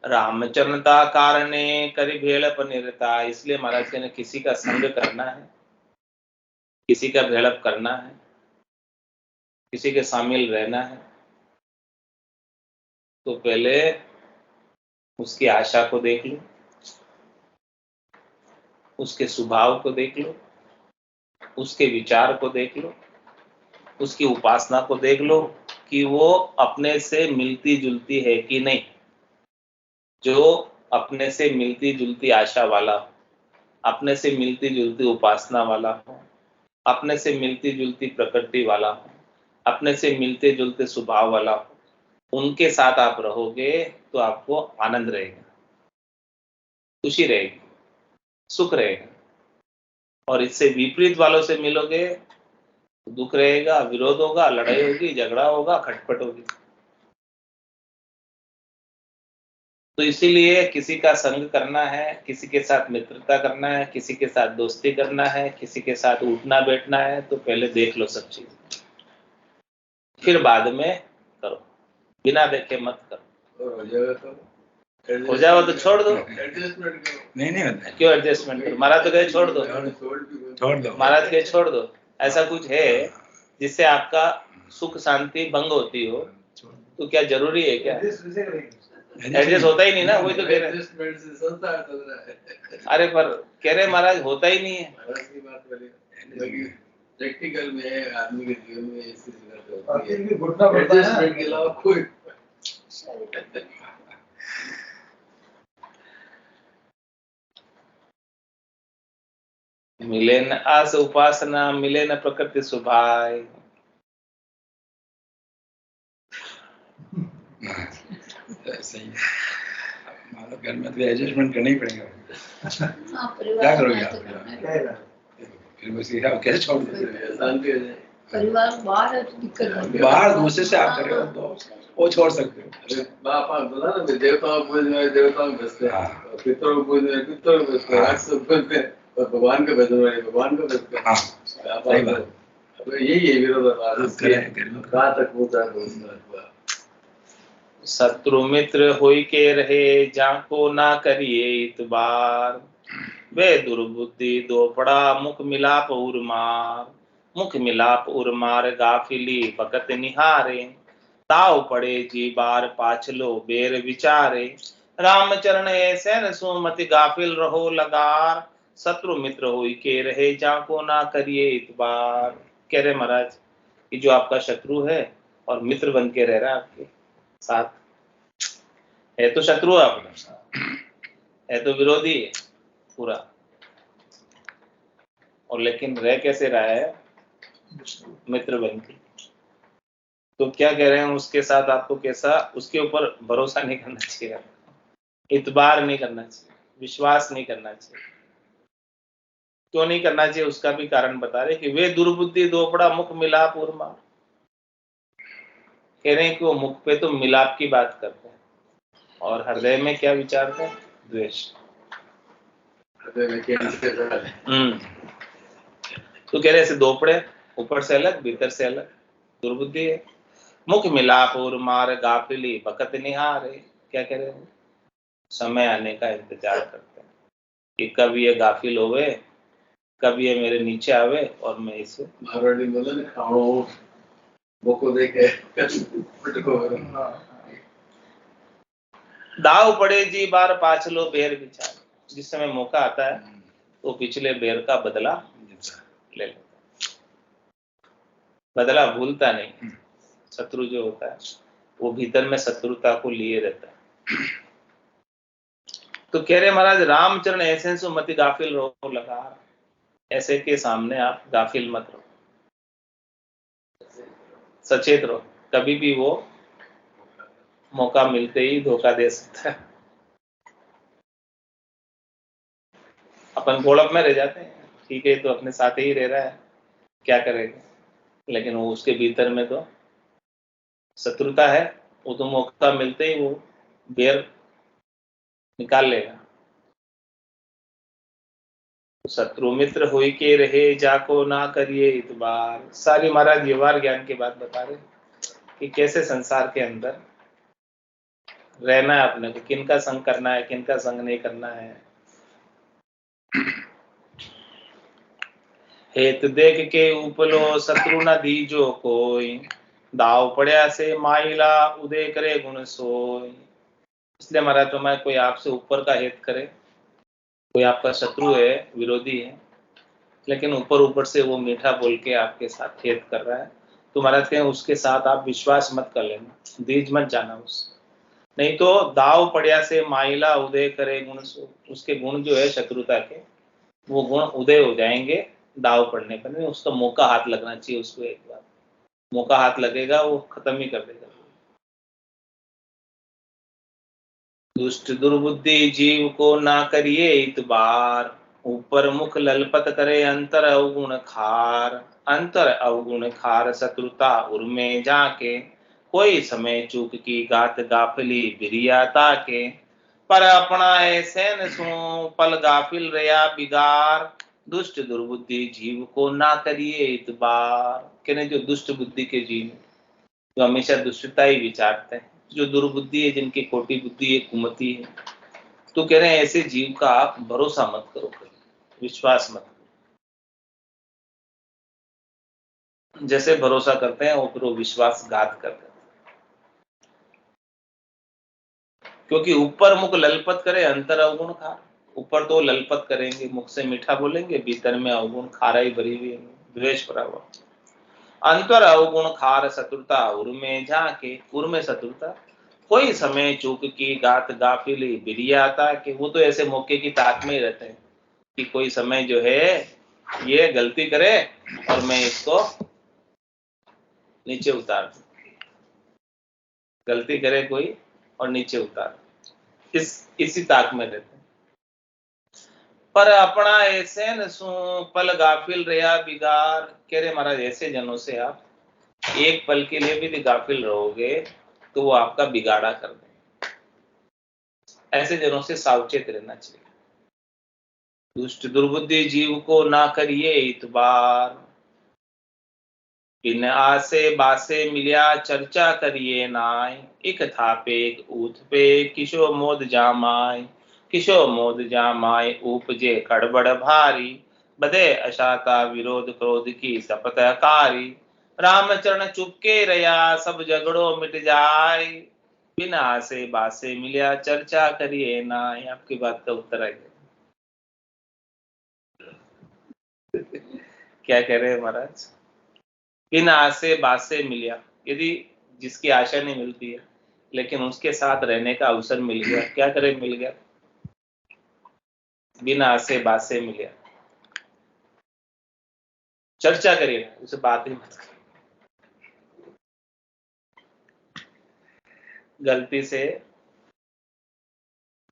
रामचरणता कारणे करि भेड़प निरता, इसलिए महाराज ने किसी का संग करना है, किसी का भेड़प करना है, किसी के शामिल रहना है, तो पहले उसकी आशा को देख लो, उसके स्वभाव को देख लो, उसके विचार को देख लो, उसकी उपासना को देख लो कि वो अपने से मिलती जुलती है कि नहीं। जो अपने से मिलती जुलती आशा वाला हो, अपने से मिलती जुलती उपासना वाला हो, अपने से मिलती जुलती प्रकृति वाला हो, अपने से मिलते जुलते स्वभाव वाला हो, उनके साथ आप रहोगे तो आपको आनंद रहेगा, खुशी रहेगी, सुख रहेगा। और इससे विपरीत वालों से मिलोगे तो दुख रहेगा, विरोध होगा, लड़ाई होगी, झगड़ा होगा, खटपट होगी। तो इसीलिए किसी का संग करना है, किसी के साथ मित्रता करना है, किसी के साथ दोस्ती करना है, किसी के साथ उठना बैठना है, तो पहले देख लो सब चीज, फिर बाद में करो, बिना देखे मत करो। हो जाओ तो छोड़ दो। एडजस्टमेंट करो। नहीं होता। क्यों एडजस्टमेंट करो? महाराज तो कहे छोड़ दो, छोड़ दो। महाराज कहे छोड़ दो। ऐसा कुछ है जिससे आपका सुख शांति भंग होती हो, तो क्या जरूरी है क्या? एडजस्ट होता ही नहीं ना, वही तो कह रहे हैं। से संसार चल रहा है। अरे पर कह रहे महाराज होता ही नहीं है। महाराज की बात करें, प्रैक्टिकल में आदमी के जीवन में ऐसी जगह होती है, एडजस्टमेंट के अलावा कोई मिले न आस उपासना, मिले न प्रकृति सुभाय। सही है। हमारे घर में तो एडजस्टमेंट करना ही पड़ेगा। क्या करोगे आप? फिर उसी का कैसे छोड़ दोगे? शांति हो जाए। परिवार बाहर है तो दिक्कत है। बाहर दूसरे से आप कर रहे हो तो वो छोड़ सकते हो। अरे बाप आप बोला ना, देवताओं को पूजने वाले देवताओं में बसते हैं, और पितरों को पूजने वाले पितरों में बसते हैं, राक्षस को पूजते हैं, और भगवान को भजने वाले भगवान को बसते हैं। सही बात। अब यही है विरोधाभास। कहाँ तक पूछा है? शत्रु मित्र होई के रहे, जाको ना करिए इतबार। वे दुर्बुद्धि दोपड़ा, मुख मिलाप उर्मार। मुख मिलाप उर्मार, गाफिली भगत निहारे। ताव पड़े जी बार, पाछलो बेर विचारे। रामचरण ऐसे न सुमति, गाफिल रहो लगार। शत्रु मित्र होई के रहे, जाको ना करिए इतबार। कह रहे महाराज कि जो आपका शत्रु है और मित्र बन के रह रहा है आपके साथ, है तो शत्रु आपका, है तो विरोधी है पूरा, और लेकिन रह कैसे रहा है? मित्र बन के। तो क्या कह रहे हैं उसके साथ आपको कैसा, उसके ऊपर भरोसा नहीं करना चाहिए आपको, इतबार नहीं करना चाहिए, विश्वास नहीं करना चाहिए। क्यों नहीं करना चाहिए उसका भी कारण बता रहे कि वे दुर्बुद्धि दोपड़ा, मुख मिलाप उर्मा। कह रहे हैं कि वो मुख पे तो मिलाप की बात करते हैं और हृदय में क्या विचारते हैं? द्वेष। तो कह रहे ऐसे दोपड़े, ऊपर से अलग भीतर से अलग, दुर्बुद्धि है। मुख मिलाप और मार, गाफिली भकत निहारे। क्या कह रहे हैं? समय आने का इंतजार करते हैं कि कब ये गाफिल होवे, कब ये मेरे नीचे आवे और मैं इसे मारवाड़ी बोले ना, खाओ बोको देखे दाव पड़े जी बार, पाछलो बेर विचार। जिस समय मौका आता है तो पिछले बेर का बदला ले लेता, बदला भूलता नहीं। शत्रु जो होता है वो भीतर में शत्रुता को लिए रहता है। तो कह रहे महाराज रामचरण ऐसे सुमति, गाफिल रहो लगा। ऐसे के सामने आप गाफिल मत रहो, सचेत रहो। कभी भी वो मौका मिलते ही धोखा दे सकता है। अपन घोड़प में रह जाते हैं, ठीक है तो अपने साथ ही रह रहा है, क्या करेगा, लेकिन वो उसके भीतर में तो शत्रुता है। वो तो मौका मिलते ही वो बेर निकाल लेगा। शत्रु मित्र होई के रहे, जाको ना करिए इतबार। सारी महाराज व्यवहार ज्ञान की बात बता रहे कि कैसे संसार के अंदर रहना है अपने को, किनका संग करना है, किनका संग नहीं करना है। हेत देख के उपलो, शत्रु न दीजो कोई। दाव पड़या से माइला, उदय करे गुण सोई। इसलिए महाराज तो मैं कोई आपसे ऊपर का हेत करे, कोई आपका शत्रु है, विरोधी है, लेकिन ऊपर ऊपर से वो मीठा बोल के आपके साथ हेत कर रहा है, तो महाराज कहें उसके साथ आप विश्वास मत कर लेना, दीज मत जाना उससे। नहीं तो दाव पड़या से माइला, उदय करे गुण सो। उसके गुण जो है शत्रुता के, वो गुण उदय हो जाएंगे दाव पड़ने पर। नहीं, उसका मौका हाथ लगना चाहिए उसको। एक बार मौका हाथ लगेगा वो खत्म ही कर देगा। दुष्ट दुर्बुद्धि जीव को ना करिए इतबार। ऊपर मुख ललपत करे, अंतर अवगुण खार। अंतर अवगुण खार, शत्रुता उर्मे जाके। कोई समय चूक की गात, गाफिली बिरियाता के। पर अपना ऐसे न सो, पल गाफिल रया बिगार। दुष्ट दुर्बुद्धि जीव को ना करिए इतबार। कहने जो दुष्ट बुद्धि के जीव, जो हमेशा दुष्टता ही विचारते हैं, जो दुर्बुद्धि है, जिनकी खोटी बुद्धि है, कुमति है, तो कह रहे हैं ऐसे जीव का आप भरोसा मत करो, विश्वास मत करो। जैसे भरोसा करते हैं वो फिर वो विश्वासघात करते हैं। क्योंकि ऊपर मुख ललपत करे अंतर अवगुण खार। ऊपर तो ललपत करेंगे, मुख से मीठा बोलेंगे, भीतर में अवगुण खाराई भरी हुई है, द्वेष भरा हुआ। अंतर अवगुण खार शत्रुता उर में झाके। उर में शत्रुता, कोई समय चूक की गात गाफिली बिरियाता, कि वो तो ऐसे मौके की ताक में ही रहते हैं कि कोई समय जो है ये गलती करे और मैं इसको नीचे उतार दूं। गलती करे कोई और नीचे उतार, इसी ताक में रहते हैं। पर अपना ऐसे न सू पल गाफिल रहा बिगार। कह रहे महाराज ऐसे जनों से आप एक पल के लिए भी गाफिल रहोगे तो वो आपका बिगाड़ा कर देंगे। ऐसे जनों से सावचेत रहना चाहिए। दुष्ट दुर्बुद्धि जीव को ना करिए इतबार, बिन आसे बासे मिलिया चर्चा करिए नाय। इक थापे एक ऊथ पे किशो मोद जामाय। किशो मोद जामाय उपजे कड़बड़ भारी, बदे अशाता विरोध क्रोध की सपतकारी। रामचरण चुपके रया सब झगड़ो मिट जाय, बिना आसे बासे मिलिया चर्चा करिए नाय। आपकी बात का उत्तर है क्या कह रहे हैं महाराज? बिना आसे बासे मिलिया, यदि जिसकी आशा नहीं मिलती है लेकिन उसके साथ रहने का अवसर मिल गया, क्या करे? मिल गया। बिना आसे बासे मिलिया, चर्चा करिए, उसे बात ही मत करिए। गलती से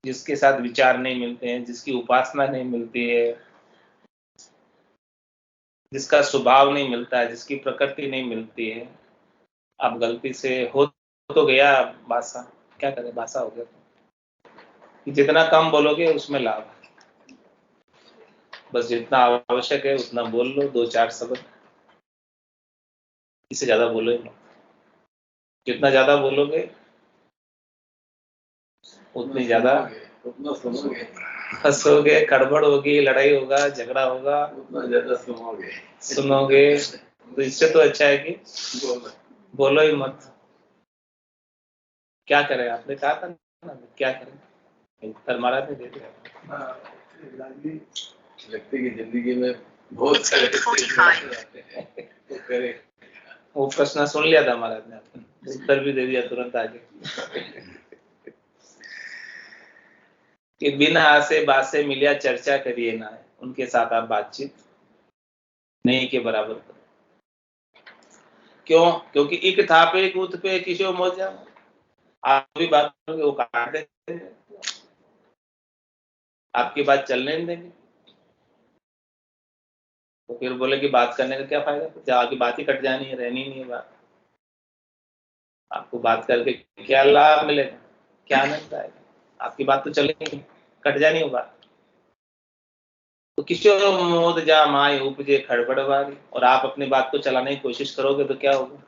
जिसके साथ विचार नहीं मिलते हैं, जिसकी उपासना नहीं मिलती है, जिसका स्वभाव नहीं मिलता है, जिसकी प्रकृति नहीं मिलती है, अब गलती से हो तो गया बासा, क्या करें? बासा हो गया तो जितना कम बोलोगे उसमें लाभ है। बस जितना आवश्यक है उतना बोल लो, 2-4 शब्द, इससे ज्यादा बोलो ही मत। जितना ज्यादा बोलोगे उतनी ज्यादा फंसोगे, गड़बड़ होगी, लड़ाई होगा, झगड़ा होगा, उतना ज्यादा सुनोगे। तो इससे तो अच्छा है कि बोलो ही मत। क्या करें? आपने कहा था ना, क्या करें? उत्तर महाराज ने दे दिया। व्यक्ति की जिंदगी में बहुत सारे तो करे। वो प्रश्न सुन लिया था महाराज ने, आपने उत्तर भी दे दिया तुरंत आगे कि बिना आसे बासे मिलिया चर्चा करिए ना। उनके साथ आप बातचीत नहीं के बराबर करो। क्यों? क्योंकि एक था पे कूद पे किशो मोजा, आप भी बात करोगे वो काट देंगे, आपकी बात चलने नहीं देंगे। तो फिर बोले कि बात करने का क्या फायदा? तो आपकी बात ही कट जानी है, रहनी नहीं है बात। आपको बात करके क्या लाभ मिलेगा? क्या आनंद आएगा? आपकी बात तो चलेगी, कट जानी हो बात। तो किशोर मोद जा माय उपजे खड़बड़ वाली, और आप अपनी बात को चलाने की कोशिश करोगे तो क्या होगा?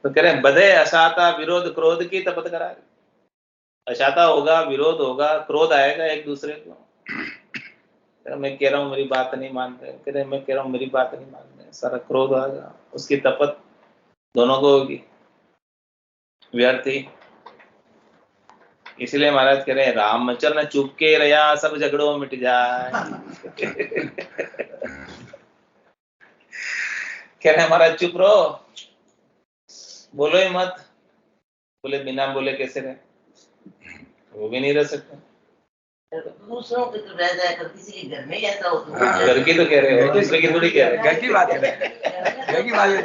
तो कह रहे हैं बधे अशाता विरोध क्रोध की तपत करा। अशाता होगा, विरोध होगा, क्रोध आएगा एक दूसरे को। मैं कह रहा हूँ मेरी बात नहीं मानते, कह रहे मैं कह रहा हूँ मेरी बात नहीं मानते, सारा क्रोध आएगा, उसकी तपत दोनों को होगी, व्यर्थ ही। इसलिए महाराज कह रहे हैं रामचरण चुपके रहा सब झगड़ों मिट जाए। कह रहे महाराज चुप रहो, बोलो ही मत। बोले बिना बोले कैसे रहे? वो भी नहीं रह सकते। दूसरों की तो रह जाए, किसी के घर में ऐसा हो तो घर की तो कह रहे हो, दूसरे की थोड़ी कह रहे हो। घर की बात है, घर की बात है,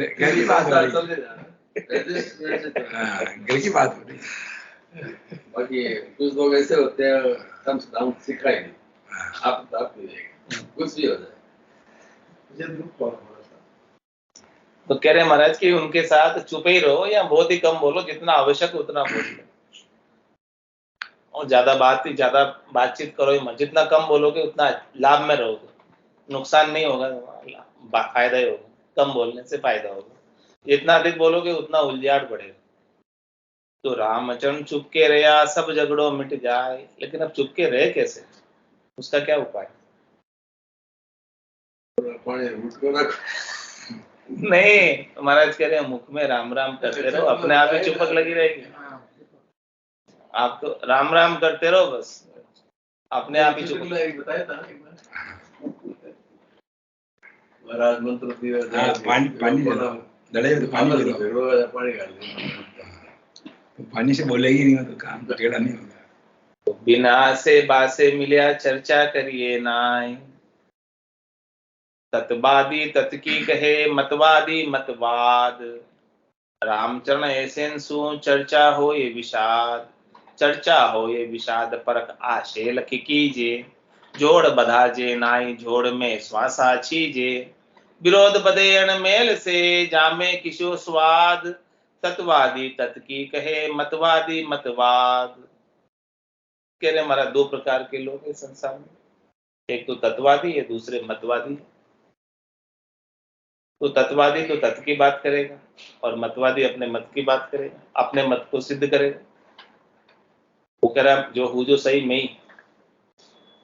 घर की बात हो रही है, घर की बात हो रही है। बाकी कुछ लोग ऐसे होते हैं कम से कम सिखाए नहीं, आप नहीं जाएगा, कुछ भी हो जाए। तो कह रहे महाराज कि उनके साथ चुप ही रहो या बहुत ही कम बोलो, जितना आवश्यक है उतना बोल लो, और ज्यादा बातचीत करो ही मत। जितना कम बोलोगे उतना लाभ में रहोगे। नुकसान नहीं होगा, फायदा ही होगा। कम बोलने से फायदा होगा, जितना अधिक बोलोगे उतना उलझाट बढ़ेगा। तो रामचरण चुपके रहा सब झगड़ों मिट जाए, लेकिन अब चुपके रहे कैसे, उसका क्या उपाय? पानी मुझको रख। नहीं, महाराज कह रहे हैं मुख में राम राम करते रहो, अपने आप ही चुपक लगी रहेगी। आप तो राम राम करते रहो, बस अपने आप ही चुपक। बताया था एक बार महाराज मंत्र दिया हाँ, पानी ले लो, लड़े तो पानी ले लो, पानी डाल दिया। तो पानी से बोलेगी नहीं तो काम टेढ़ा नहीं होगा। बिना से बासे मिलिया चर्चा करिए नाय, तत्वादी तत्की कहे मतवादी मतवाद। रामचरण ऐसे सु चर्चा हो ये विषाद, चर्चा हो ये विषाद परक आशे लखी कीजे। जोड़ बधा जे नाई जोड़ में श्वासा छीजे, विरोध बदे अणमेल से जामे किशो स्वाद। तत्वादी तत्की कहे मतवादी मतवाद। कह रहे हमारा दो प्रकार के लोग हैं संसार में, एक तो तत्वादी है, दूसरे मतवादी। तो तत्वादी तो तत्व की बात करेगा और मतवादी अपने मत की बात करेगा, अपने मत को सिद्ध करेगा। वो कह रहा जो हूँ जो सही मैं ही।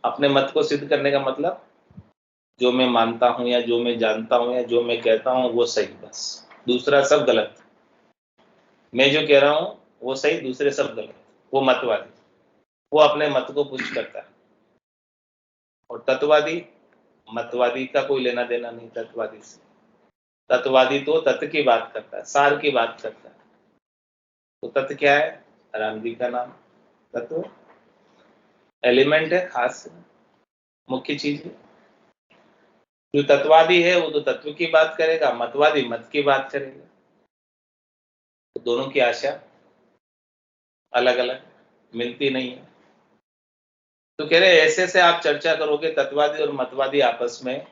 अपने मत को सिद्ध करने का मतलब जो मैं मानता हूं या जो मैं जानता हूं या जो मैं कहता हूं वो सही, बस दूसरा सब गलत। मैं जो कह रहा हूं वो सही, दूसरे सब गलत। वो मतवादी, वो अपने मत को पुष्ट करता है। और तत्ववादी, मतवादी का कोई लेना देना नहीं तत्ववादी से। तत्ववादी तो तत्व की बात करता है, सार की बात करता है। तो तत्व क्या है? राम जी का नाम तत्व एलिमेंट है, खास मुख्य चीज है। जो तत्ववादी है वो तो तत्व की बात करेगा, मतवादी मत की बात करेगा। तो दोनों की आशा अलग अलग, मिलती नहीं है। तो कह रहे ऐसे से आप चर्चा करोगे तत्ववादी और मतवादी आपस में,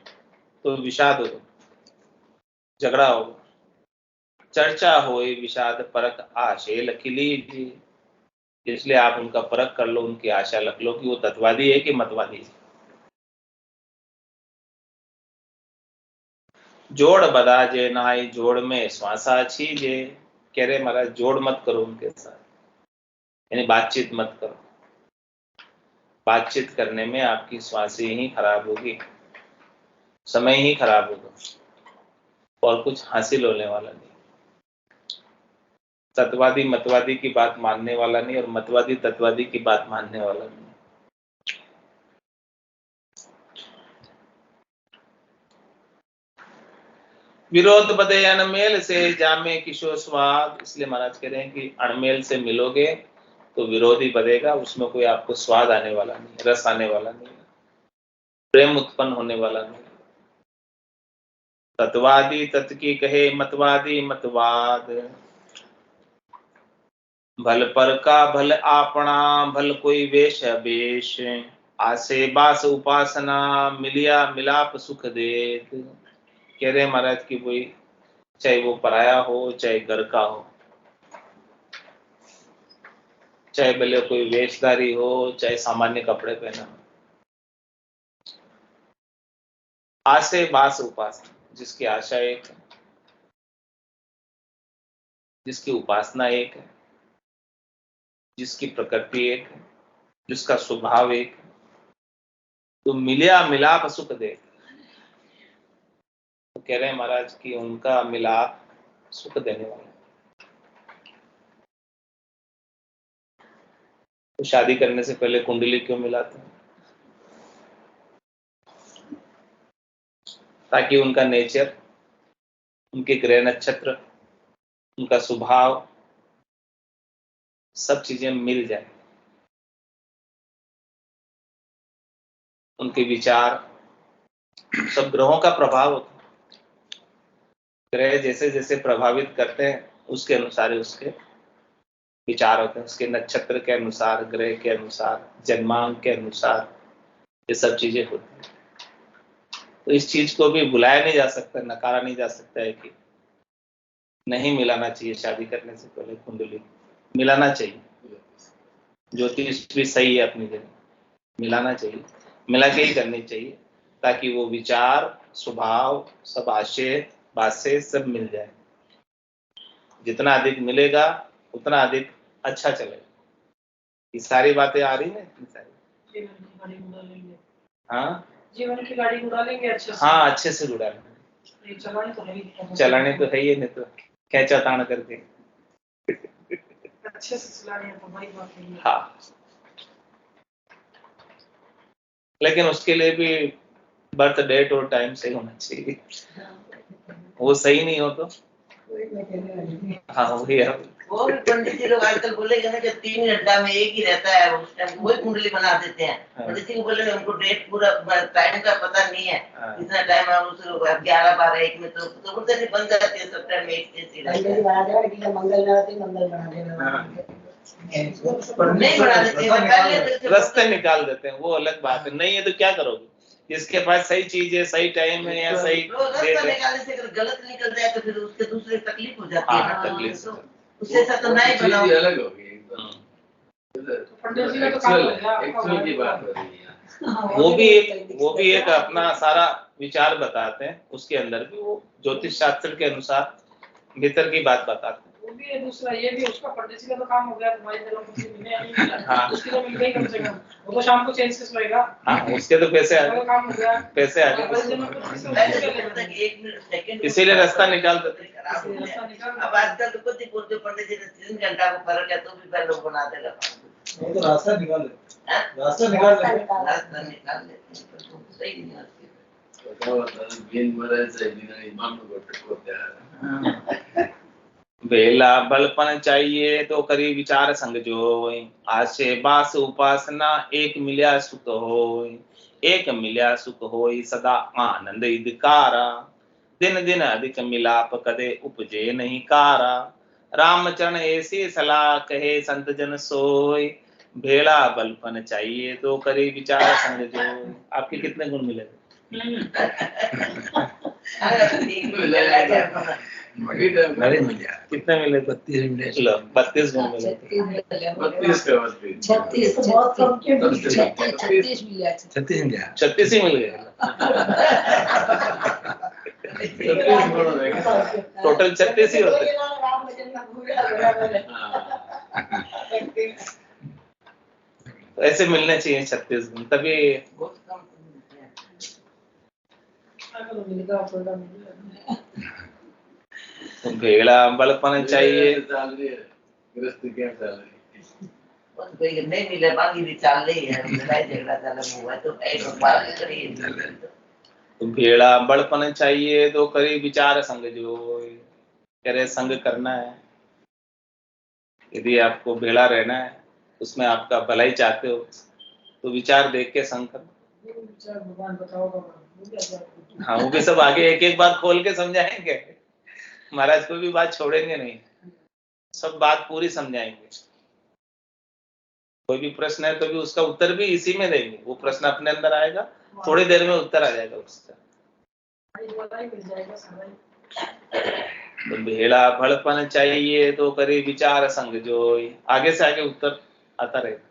तो विषाद होगा, झगड़ा होगा। चर्चा होए विषाद परख आशे लखिली जी, इसलिए आप उनका परख कर लो, उनकी आशा लख लो कि वो तत्ववादी है कि मतवादी है। जोड़ बदा जे नाई जोड़ में श्वासा छीजे। कह रहे महाराज जोड़ मत करो उनके साथ, यानी बातचीत मत करो। बातचीत करने में आपकी श्वास ही खराब होगी, समय ही खराब होगा और कुछ हासिल होने वाला नहीं। तत्ववादी मतवादी की बात मानने वाला नहीं और मतवादी तत्ववादी की बात मानने वाला नहीं। विरोध बदे अणमेल से जामे किशोर स्वाद। इसलिए महाराज कह रहे हैं कि अणमेल से मिलोगे तो विरोधी बदेगा, उसमें कोई आपको स्वाद आने वाला नहीं, रस आने वाला नहीं, प्रेम उत्पन्न होने वाला नहीं। तत्वादी तत्व की कहे मतवादी मतवाद। भल पर का भल आपना भल कोई वेश अवेश, आसे बास उपासना मिलिया मिलाप सुख देत। कह रहे महाराज की कोई चाहे वो पराया हो चाहे घर का हो, चाहे भले कोई वेशधारी हो चाहे सामान्य कपड़े पहना हो, आसे बास उपासना, जिसकी आशा एक है, जिसकी उपासना एक है, जिसकी प्रकृति एक है, जिसका स्वभाव एक है, तो मिलिया मिलाप सुख दे। तो कह रहे हैं महाराज कि उनका मिलाप सुख देने वाला है। तो शादी करने से पहले कुंडली क्यों मिलाते हैं? ताकि उनका नेचर, उनके ग्रह नक्षत्र, उनका स्वभाव, सब चीजें मिल जाए, उनके विचार, सब ग्रहों का प्रभाव होता है। ग्रह जैसे जैसे प्रभावित करते हैं उसके अनुसार उसके विचार होते हैं, उसके नक्षत्र के अनुसार, ग्रह के अनुसार, जन्मांक के अनुसार ये सब चीजें होती हैं। तो इस चीज को भी भुलाया नहीं जा सकता, नकारा नहीं जा सकता है कि नहीं मिलाना चाहिए शादी करने से पहले कुंडली, मिलाना चाहिए। ज्योतिष भी सही है अपनी जगह, मिलाना चाहिए, मिला के ही करनी चाहिए। ताकि वो विचार, स्वभाव, सब आशय, भाष्य सब मिल जाए। जितना अधिक मिलेगा उतना अधिक अच्छा चलेगा। ये सारी बातें आ रही है इतनी सारी। जीवन की गाड़ी उड़ा लेंगे। हाँ, जीवन की गाड़ी उड़ा लेंगे अच्छे से। हाँ, अच्छे से उड़ा लेंगे। चलाने तो है ही। चलाने तो है ही, नहीं तो खेचा तान करके अच्छे से चलाने है तो बड़ी बात नहीं है। हाँ, लेकिन उसके लिए भी बर्थ डेट और टाइम सही होना चाहिए। वो सही नहीं हो तो हाँ वही है। वो भी पंडित जी लोग आजकल बोलेंगे ना कि 3 घंटा में एक ही रहता है, उस टाइम वही कुंडली बना देते हैं। पंडित जी को बोले उनको डेट पूरा टाइम का पता नहीं है, कितना टाइम है उस 11, 12, 1 में तो बोलते नहीं बन जाती है सब टाइम एक जैसी रहती है। मंगल बना देना नहीं बना देते, रास्ते निकाल देते हैं, वो अलग बात है। नहीं है तो क्या करोगे? जिसके पास सही चीज है, सही टाइम है या सही रास्ता निकालने से अगर गलत निकल जाए तो फिर उसके दूसरे तकलीफ हो जाती है। हाँ, तकलीफ तो उससे अच्छा तो नहीं बनाओ। चीज़ अलग होगी एकदम। पंडित जी का तो काम हो गया। एक्चुअल की बात हो रही है। वो भी एक अपना सारा विचार बताते हैं। उसके अंदर भी वो ज्योतिष शास्त्र के अनुसार भीतर की बात बताते हैं। वो भी है दूसरा, ये भी उसका पंडित जी का तो काम हो गया। तुम्हारी तरह कुछ मिलने या नहीं मिला, हाँ। उसके लिए मिल गई कम से कम। वो तो शाम को चेंज से सोएगा। हाँ, उसके तो पैसे आ उसका गए, तो काम हो गया। पैसे आ पंडित जी गए, ने कुछ इससे पहले उसके तो लिए बोलते हैं कि 1 मिनट सेकंड इसीलिए रास्ता निकाल देते हैं। खराब हो रास्ता गया। निकाल अब आजकल तो कुछ ही बोलते पंडित जी ने 3 घंटा को फर्क है तो भी पहले लोग बना देगा। वो तो रास्ता निकाल दे। हाँ? रास्ता निकाल दे। रास्ता निकाल देते हैं तो सही नहीं होती। बिन मरे से बिना इमाम को टकोते हैं। बेला बलपन चाहिए तो करी विचार संग जोय, आशे बास उपासना एक मिल्या सुख होय। एक मिल्या सुख होय सदा आनंद इदकारा, दिन दिन अधिक मिलाप कदे उपजे नहीं कारा। रामचरण ऐसी सलाह कहे संत जन सोय, भेड़ा बलपन चाहिए तो करे विचार संग जोय। आपके कितने गुण मिले? बड़े मिल गया। कितने मिले? 32 मिले। 32 गुण मिले। 32 का 32। 36 तो बहुत कम के 36 मिल गया। 36 मिल गया। 36 ही मिल गए। टोटल 36 ही होते। राम भजन का पूरा तो ऐसे मिलने चाहिए 36 गुण, तभी बहुत कम मिलते हैं। अगर वो मिलेगा थोड़ा मिलेगा। भेड़ा बलपन चाहिए। चल रही है गृहस्थ क्या चल रही है। और कोई नहीं मिले बाकी भी चल रही है, लड़ाई झगड़ा चल हुआ है तो एक बात करिए। तो भेड़ा बलपन चाहिए तो करे विचार संग जोय, करे संग करना है। यदि आपको भेड़ा रहना है, उसमें आपका भलाई चाहते हो तो विचार देख के संग करो। विचार भगवान बताओगा। हाँ, वो भी सब आगे एक एक बात खोल के समझाएंगे। महाराज कोई भी बात छोड़ेंगे नहीं, सब बात पूरी समझाएंगे। कोई भी प्रश्न है तो भी उसका उत्तर भी इसी में देंगे। वो प्रश्न अपने अंदर आएगा, थोड़ी देर में उत्तर आ जाएगा उसका। तो भेड़ा भड़पन चाहिए तो करे विचार संग जोय, आगे से आगे उत्तर आता रहेगा।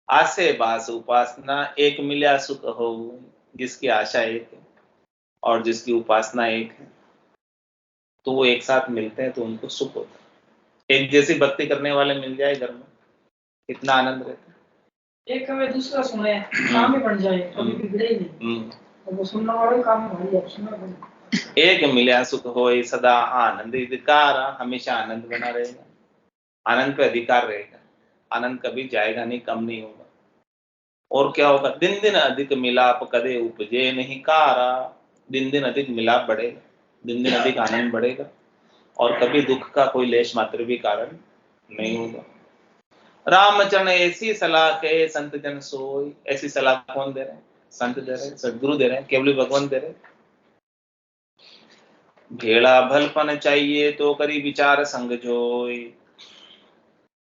आसे बास उपासना एक मिल्या सुख हो, जिसकी आशा एक है और जिसकी उपासना एक है तो वो एक साथ मिलते हैं तो उनको सुख होता है। एक जैसी भक्ति करने वाले मिल जाए घर में, कितना आनंद रहता है। एक हमें दूसरा सुने, काम ही बन जाए, कभी बिगड़े ही नहीं। तो वो सुनने वाले काम हमारी है, सुनना पड़ेगा। एक मिल्या सुख होय सदा आनंद अधिकार, हमेशा आनंद बना रहेगा, आनंद पे अधिकार रहेगा। आनंद कभी जाएगा नहीं, कम नहीं होगा। और क्या होगा? दिन दिन अधिक मिलाप कदे उपजे नहीं कारा, दिन दिन अधिक मिलाप बढ़ेगा, दिन दिन अधिक आनंद बढ़ेगा और कभी दुख का कोई लेश मात्र भी कारण नहीं होगा। रामचरण ऐसी सलाह के संत जन सोई, ऐसी सलाह कौन दे रहे हैं? संत दे रहे हैं, सदगुरु दे रहे हैं, केवल भगवान दे रहे हैं। भेड़ा भलपन चाहिए तो करी विचार संग जोय,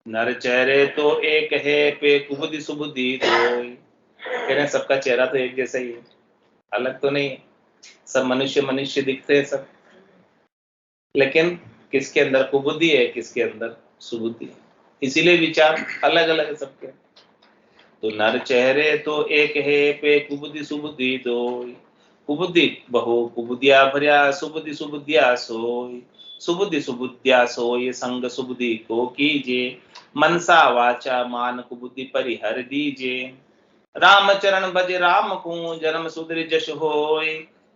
नर चेहरे तो एक है पे कुबुद्धि सुबुद्धि धोय। कह रहे हैं सबका चेहरा तो एक जैसा ही है, अलग तो नहीं है। सब मनुष्य मनुष्य दिखते हैं सब, लेकिन किसके अंदर कुबुद्धि है, किसके अंदर सुबुद्धि है। इसीलिए विचार अलग अलग है सबके। तो नर चेहरे तो एक है पे कुबुद्धि सुबुद्धि दोय। कुबुद्धि बहु कुबुद्धिया भर्या सुबुद्धि सुबुद्धिया सोय। सुबुद्धि सुबुद्धिया सोय संग सुबुद्धि को कीजे। मनसा वाचा मान कुबुद्धि परिहर दीजे। राम चरण भज राम को जन्म सुधरि जश होय।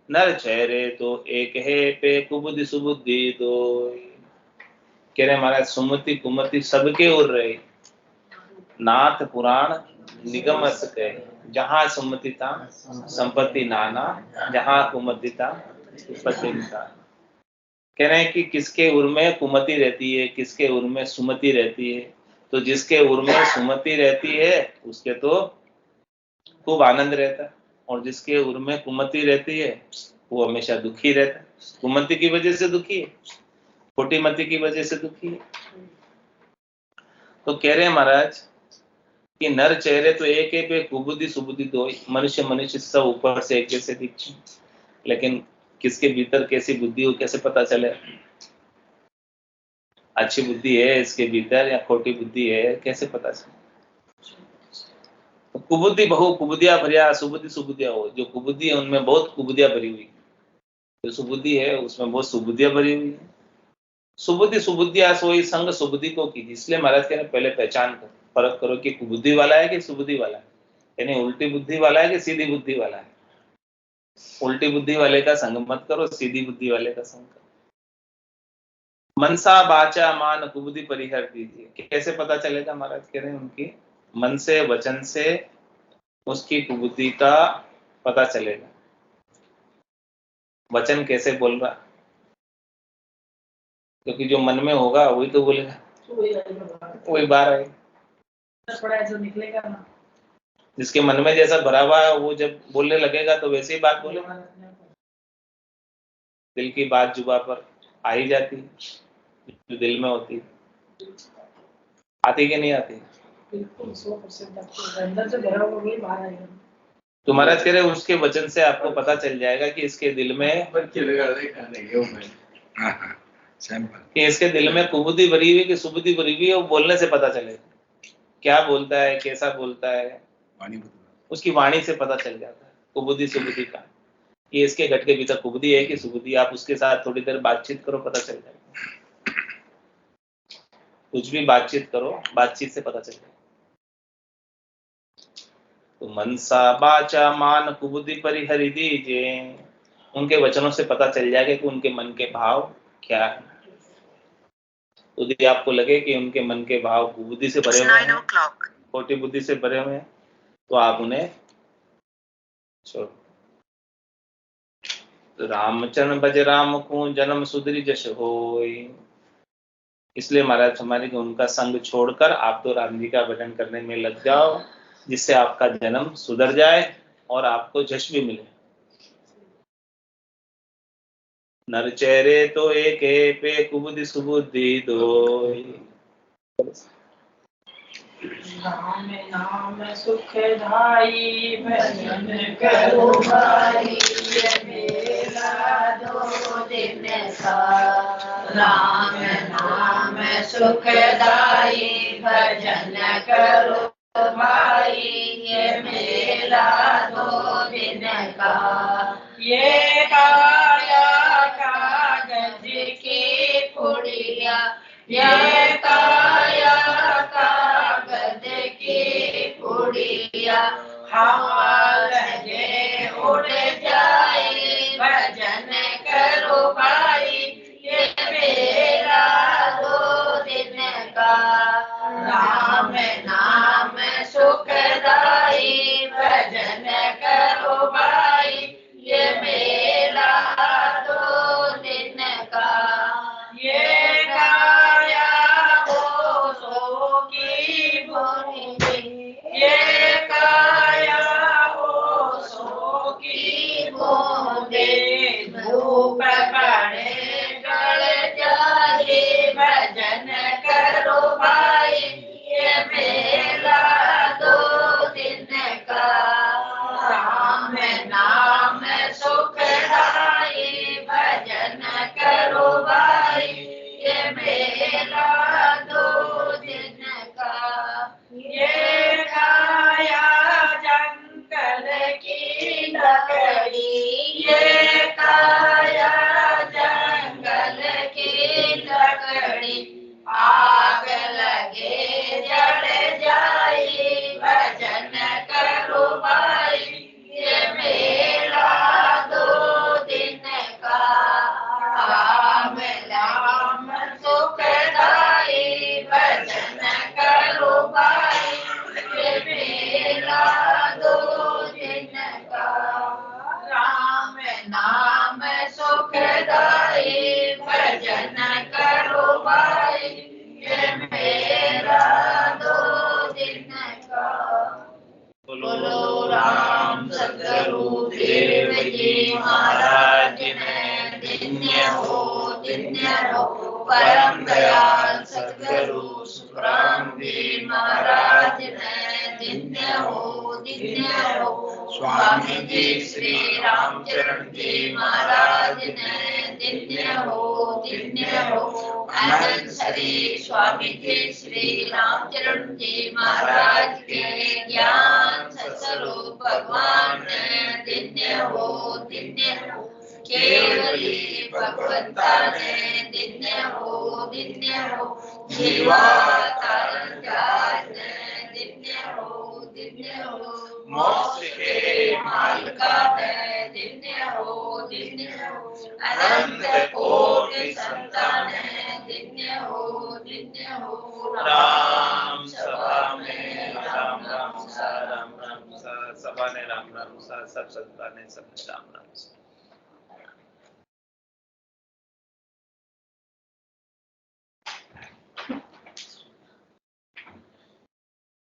नर चेहरे तो एक है पे कुबुद्धि सुबुद्धि दोय। कह रहे महाराज सुमति कुमति सबके उर रहे। नाथ पुराण निगम अस कहे। जहाँ सुमति था संपत्ति नाना। जहाँ कुमति था विपत्ति निधाना। कह रहे हैं कि किसके उर में कुमति रहती है, किसके उर में सुमति रहती है। तो जिसके उर में सुमति रहती है उसके तो खूब आनंद रहता है, और जिसके उर में कुमति रहती है वो हमेशा दुखी रहता है। कुमति की वजह से दुखी है, खोटी मति की वजह से दुखी है। तो कह रहे हैं महाराज कि नर चेहरे तो एक है पे कुबुद्धि सुबुद्धि दो। मनुष्य मनुष्य सब ऊपर से एक जैसे दिखते, लेकिन किसके भीतर कैसी बुद्धि हो कैसे पता चले। अच्छी बुद्धि है इसके भीतर या खोटी बुद्धि है कैसे पता चले। कुबुद्धि बहु कुबुद्धिया भरिया सुबुद्धि सुबुद्धिया हो। जो कुबुद्धि है उनमें बहुत कुबुद्धिया भरी हुई, जो सुबुद्धि है उसमें बहुत सुबुद्धिया भरी हुई है। सुबुद्धि सुबुद्धिया सोई संग सुबुद्धि को कीजिए। इसलिए महाराज कह रहे पहले पहचान करो, फर्क करो कि कुबुद्धि वाला है कि सुबुद्धि वाला है, यानी उल्टी बुद्धि वाला है कि सीधी बुद्धि वाला है। उल्टी बुद्धि वाले का संग मत करो, सीधी बुद्धि वाले का संग करो। मनसा बाचा मान कुबुद्धि परिहर दीजिए। कैसे पता चलेगा महाराज कह रहे हैं उनकी मन से वचन से उसकी कुबुद्धि का पता चलेगा। वचन कैसे बोल रहा, क्योंकि जो मन में होगा वही तो बोलेगा, वही बाहर आएगा। जो निकलेगा ना, जिसके मन में जैसा भरा हुआ है वो जब बोलने लगेगा तो वैसे ही बात बोलेगा। दिल की बात जुबा पर आ ही जाती है, जो दिल में होती है। आती कि नहीं आती? बिल्कुल 100% अंदर से भरा हुआ वही बाहर आएगा। तो महाराज कह रहे उसके वचन से आपको पता चल जाएगा कि इसके दिल में कि इसके दिल में कुबुद्धि भरी हुई कि सुबुद्धि भरी हुई है। वो बोलने से पता चलेगा क्या बोलता है, कैसा बोलता है, उसकी वाणी से पता चल जाता है कुबुद्धि सुबुद्धि का। कि इसके घट के भीतर कुबुद्धि है कि सुबुद्धि। आप उसके साथ थोड़ी देर बातचीत करो, पता चल जाएगा। कुछ भी बातचीत करो, बातचीत से पता चल जाएगा। तो मनसा बाचा मान कुबुद्धि परिहरि दीजिए। उनके वचनों से पता चल जाएगा कि उनके मन के भाव क्या है। यदि आपको लगे कि उनके मन के भाव बुद्धि से भरे हुए हैं, खोटी बुद्धि से भरे हुए हैं, तो आप उन्हें छोड़ो। तो रामचरण भज राम को जन्म सुधरि जश होय। इसलिए महाराज हमारे उनका संग छोड़कर आप तो राम जी का भजन करने में लग जाओ, जिससे आपका जन्म सुधर जाए और आपको जश भी मिले। नर चेहरे तो एक है पे कुबुद्धि सुबुद्धि दोय। राम नाम सुखदाई भजन करो भाई, ये मेरा 2 दिन का। राम नाम सुखदाई भजन करो भाई, ये मेरा 2 दिन का। ये काया कागज की पुड़िया, ये काया कागज की पुड़िया, हवा लगे उड़ जाए भजन करो भाई, ये मेरा 2 दिन का। राम नाम सुखदाई भजन करो भाई, ये मेरा 2 दिन का। ये काया हो सो की भूमि, ये काया हो सो की भूमि, बोलो राम सतगुरु देव जी महाराज ने धन्य हो परम दयाल सतगुरु सुखराम जी महाराज ने धन्य हो स्वामी जी श्री रामचरण जी महाराज ने धन्य हो आनंद श्री स्वामी जी श्री रामचरण जी महाराज के ज्ञान स्वरूप भगवान ने धन्य हो केवली भगवंता ने धन्य हो जीवा कारण जात ने धन्य हो मोक्ष के मालिका ने धन्य हो अनंत कोटि संतान ने धन्य हो राम सभा में राम सा सभा ने राम सा सब संतान ने सब राम सा